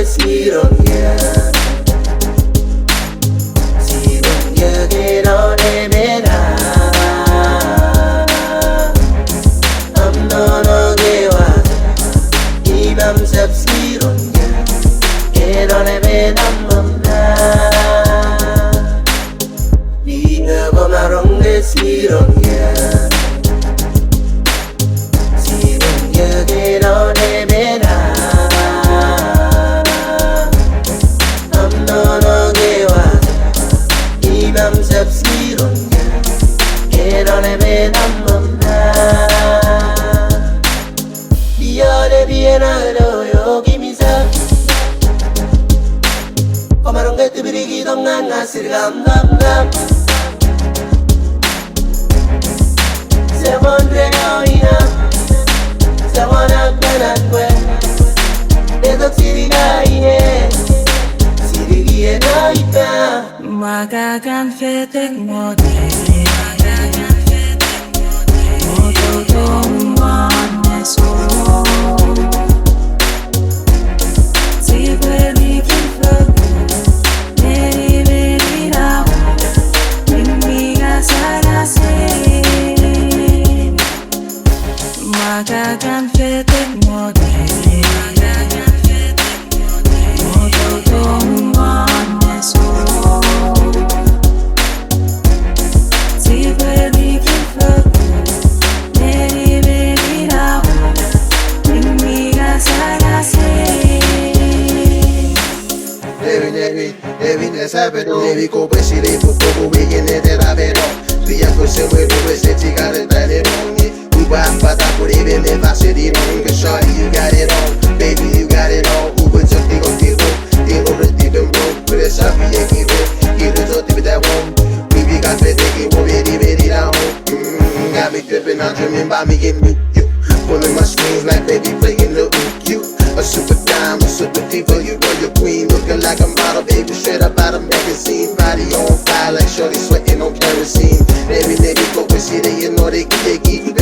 sironga sironga che mera amnono che wa ibam sab sironga che non è menamna Niga gomaronge sironga sironga che non è mera I'm sub-zero, get on a man, I'm on that. The other piano, yo, give me some. Come on, get to be the kid on a sirgam, gam. Someone drink out enough, someone up and well. There's a city guy, city and I Magagan fetek mode Modo dong maneso Sibeli kifagu Meri meri rao Mimiga sarase Magagan fetek mode Modo dong maneso Devi compressire tutto come viene davvero Via questo vuoi se ti cade bene ogni Uba fata pure le fasi di non Shawty you got it all Baby you got it all Uba certi contigo Tengo retti ben bro Pure sapi e chi ve Chi risolti per that one Baby got fede che vuoi vedi da home Got me tripping on dreaming about me getting with you Pulling my strings like baby playing the you A super dime, a super diva, you are your queen Looking like a model, baby, straight up out of magazine Body on fire like shorty sweating on kerosene Every nigga go with city, you know they give you